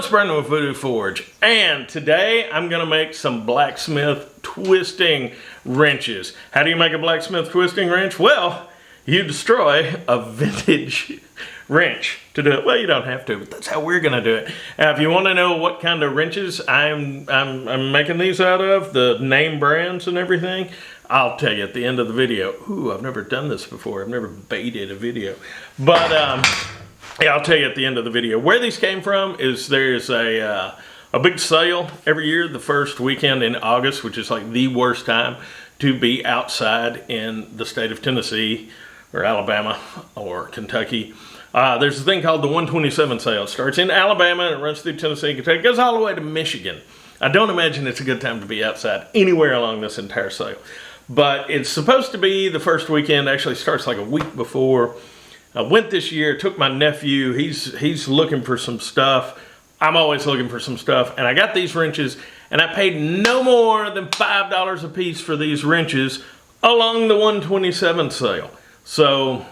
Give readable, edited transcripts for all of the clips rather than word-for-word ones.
it's Brendan with Voodoo Forge, and today I'm going to make some blacksmith twisting wrenches. How do you make a blacksmith twisting wrench? Well, you destroy a vintage wrench to do it. Well, you don't have to, but that's how we're going to do it. If you want to know what kind of wrenches I'm making these out of, the name brands and everything, I'll tell you at the end of the video. Ooh, I've never done this before. I've never baited a video. But yeah, I'll tell you at the end of the video. Where these came from is there's a big sale every year, the first weekend in August, which is like the worst time to be outside in the state of Tennessee or Alabama or Kentucky. There's a thing called the 127 sale. It starts in Alabama and it runs through Tennessee, Kentucky. It goes all the way to Michigan. I don't imagine it's a good time to be outside anywhere along this entire sale. But it's supposed to be the first weekend. Actually starts like a week before. I went this year, took my nephew. He's looking for some stuff. I'm always looking for some stuff. And I got these wrenches, and I paid no more than $5 a piece for these wrenches along the 127 sale. So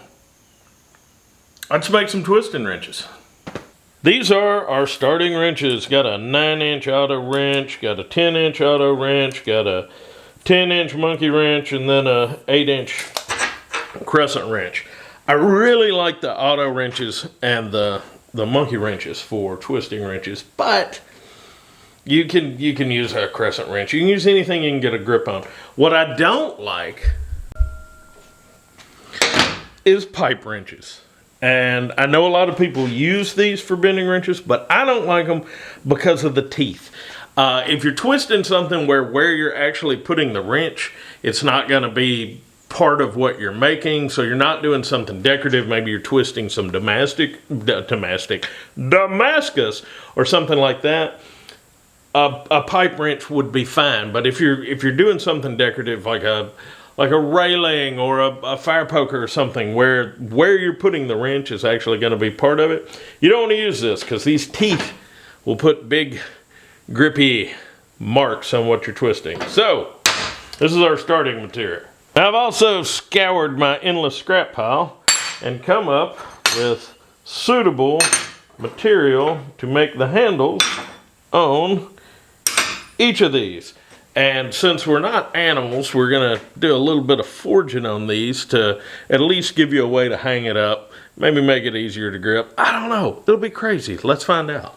let's make some twisting wrenches. These are our starting wrenches. Got a 9-inch auto wrench, got a 10-inch auto wrench, got a 10-inch monkey wrench, and then a 8-inch crescent wrench. I really like the auto wrenches and the monkey wrenches for twisting wrenches, but you can use a crescent wrench. You can use anything you can get a grip on. What I don't like is pipe wrenches. And I know a lot of people use these for bending wrenches, but I don't like them because of the teeth. If you're twisting something where you're actually putting the wrench, it's not going to be part of what you're making, so you're not doing something decorative. Maybe you're twisting some Damascus or something like that. A pipe wrench would be fine, but if you're doing something decorative like a railing or a fire poker or something where you're putting the wrench is actually going to be part of it, you don't want to use this because these teeth will put big grippy marks on what you're twisting. So this is our starting material. I've also scoured my endless scrap pile and come up with suitable material to make the handles on each of these. And since we're not animals, we're going to do a little bit of forging on these to at least give you a way to hang it up, maybe make it easier to grip. I don't know. It'll be crazy. Let's find out.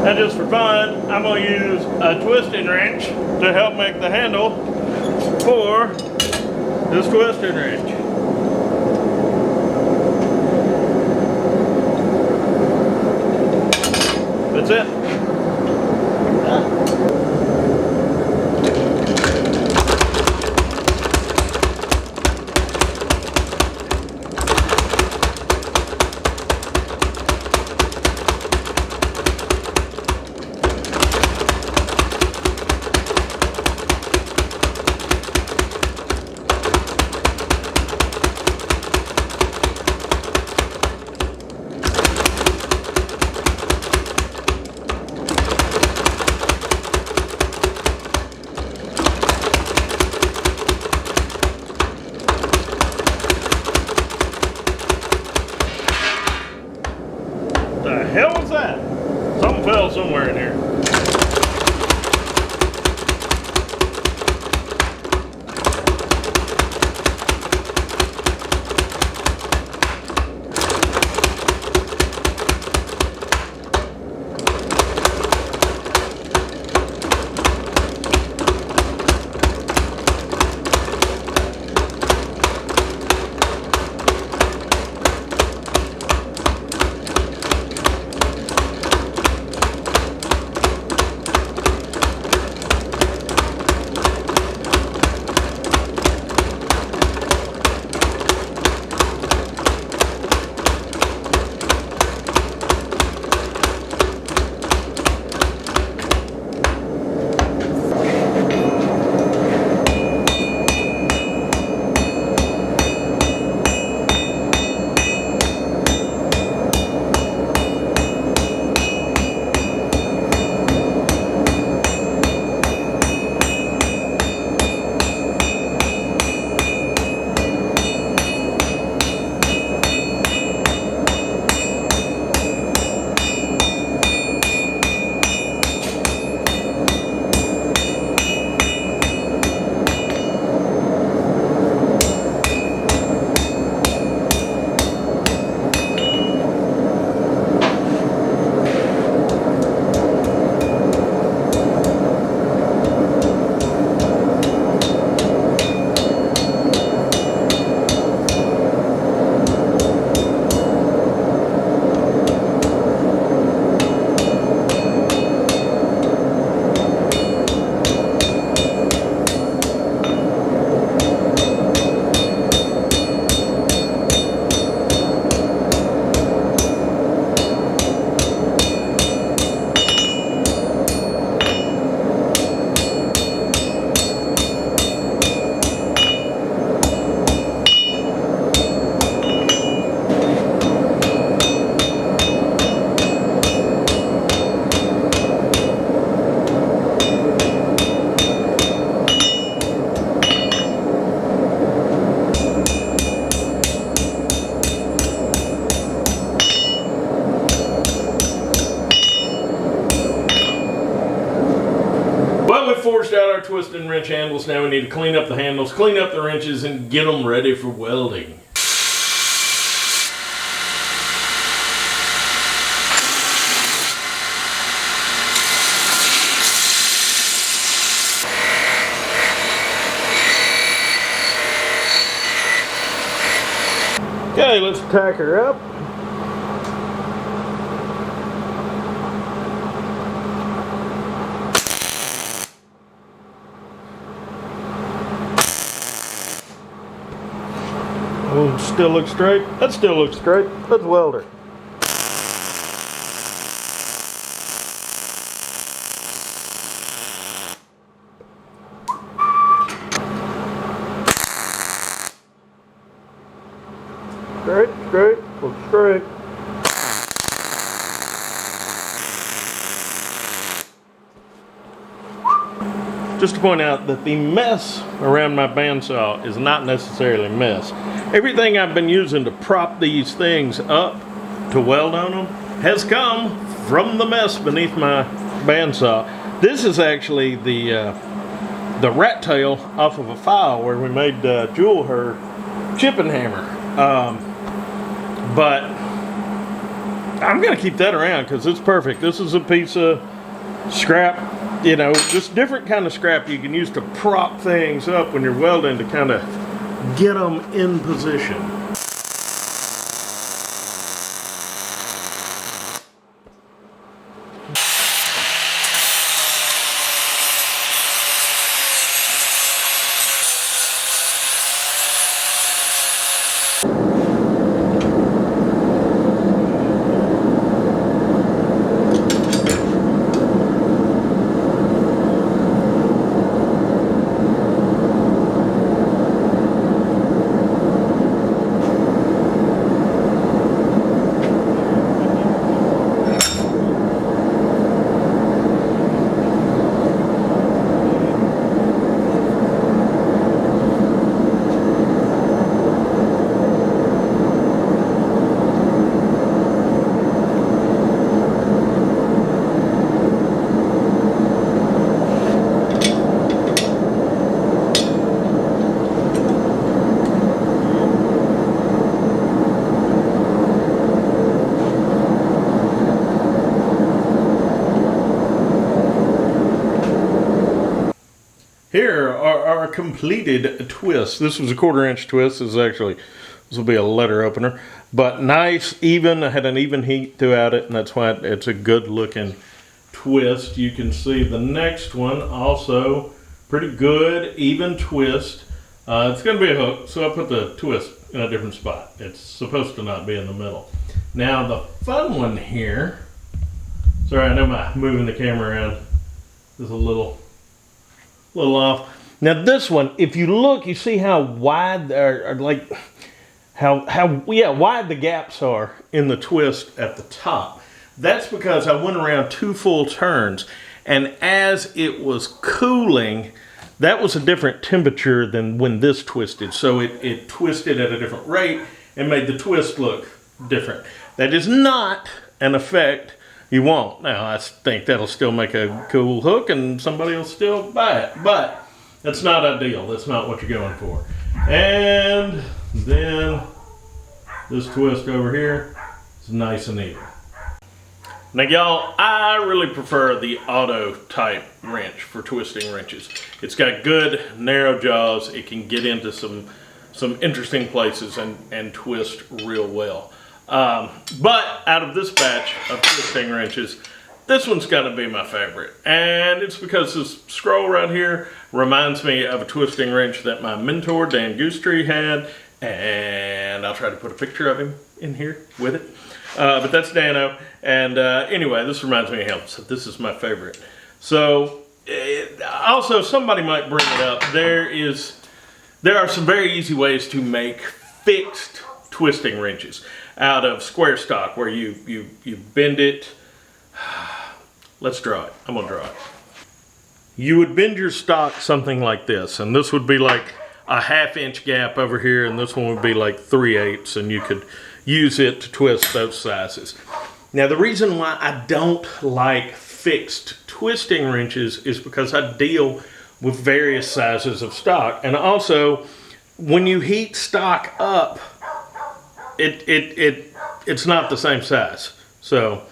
And just for fun, I'm going to use a twisting wrench to help make the handle for this twisting wrench. That's it. The hell was that? Something fell somewhere in here. Forged out our twisting wrench handles. Now we need to clean up the handles, clean up the wrenches, and get them ready for welding. Okay, let's tack her up. Oh, still looks straight. That still looks straight. Let's weld her. Straight, straight, looks straight. Just to point out that the mess around my bandsaw is not necessarily mess. Everything I've been using to prop these things up to weld on them has come from the mess beneath my bandsaw. This is actually the rat tail off of a file where we made Jewel her chipping hammer. But I'm gonna keep that around because it's perfect. This is a piece of scrap, you know, just different kind of scrap you can use to prop things up when you're welding to kind of get them in position. Here are our completed twists. This was a 1/4 inch twist. This will be a letter opener, but nice, even. I had an even heat throughout it, and that's why it's a good looking twist. You can see the next one also pretty good, even twist. It's going to be a hook, so I put the twist in a different spot. It's supposed to not be in the middle. Now the fun one here, sorry, I know my moving the camera around is a little off. Now this one, if you look, you see how wide or like how wide the gaps are in the twist at the top. That's because I went around 2 full turns, and as it was cooling, that was a different temperature than when this twisted. So it twisted at a different rate and made the twist look different. That is not an effect you want. Now, I think that'll still make a cool hook and somebody will still buy it, but that's not ideal. That's not what you're going for. And then this twist over here is nice and even. Now, y'all, I really prefer the auto type wrench for twisting wrenches. It's got good narrow jaws. It can get into some interesting places and twist real well. But out of this batch of twisting wrenches, this one's got to be my favorite. And it's because this scroll right here reminds me of a twisting wrench that my mentor, Dan Goosetree, had. And I'll try to put a picture of him in here with it. But that's Dano. And anyway, this reminds me of him. So this is my favorite. So also, somebody might bring it up. There are some very easy ways to make fixed twisting wrenches out of square stock where you bend it. Let's draw it. I'm gonna draw it. You would bend your stock something like this, and this would be like a 1/2 inch gap over here, and this one would be like 3/8, and you could use it to twist those sizes. Now, the reason why I don't like fixed twisting wrenches is because I deal with various sizes of stock, and also when you heat stock up, it's not the same size. So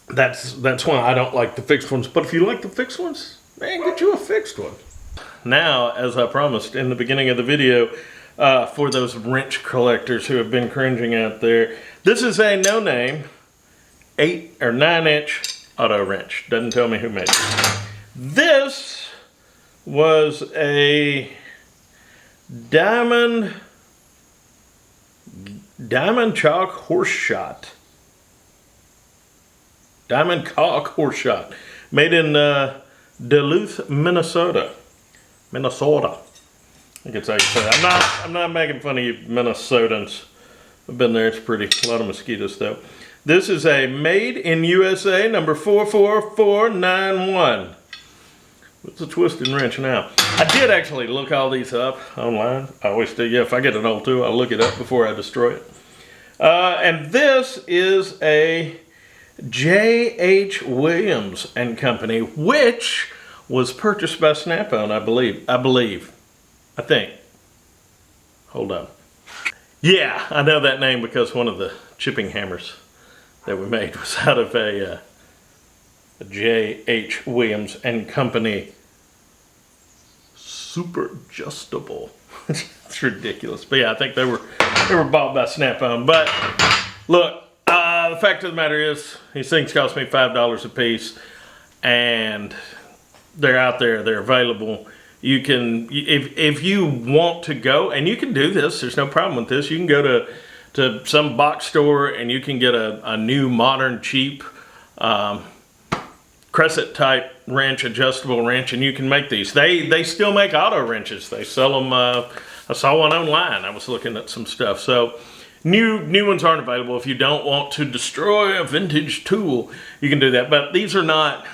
that's why I don't like the fixed ones. But if you like the fixed ones, man, get you a fixed one. Now, as I promised in the beginning of the video, for those wrench collectors who have been cringing out there, this is a no-name 8 or 9 inch auto wrench. Doesn't tell me who made it. This was a diamond chalk horse shot. Diamond cock horse shot. Made in Duluth, Minnesota. I think it's how you say it. I'm not making fun of you Minnesotans. I've been there. It's pretty. A lot of mosquitoes though. This is a made in USA number 44491. It's a twisting wrench now. I did actually look all these up online. I always do. Yeah, if I get an old tool, I'll look it up before I destroy it. And this is a J.H. Williams and Company, which was purchased by Snap-on, I believe. I think. Hold on. Yeah, I know that name because one of the chipping hammers that we made was out of a J.H. Williams and Company super adjustable. It's ridiculous. But yeah, I think they were bought by Snap-on. But look, the fact of the matter is, these things cost me $5 a piece, and they're out there, they're available. You can, if you want to go, and you can do this, there's no problem with this, you can go to some box store and you can get a new modern cheap crescent type wrench, adjustable wrench, and you can make these. They still make auto wrenches. They sell them, I saw one online, I was looking at some stuff. So new ones aren't available. If you don't want to destroy a vintage tool, you can do that. But these are not,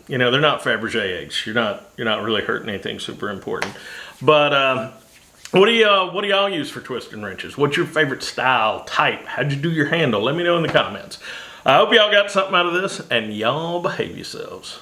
you know, they're not Fabergé eggs. You're not really hurting anything super important. But what do y'all use for twisting wrenches? What's your favorite style, type? How'd you do your handle? Let me know in the comments. I hope y'all got something out of this, and y'all behave yourselves.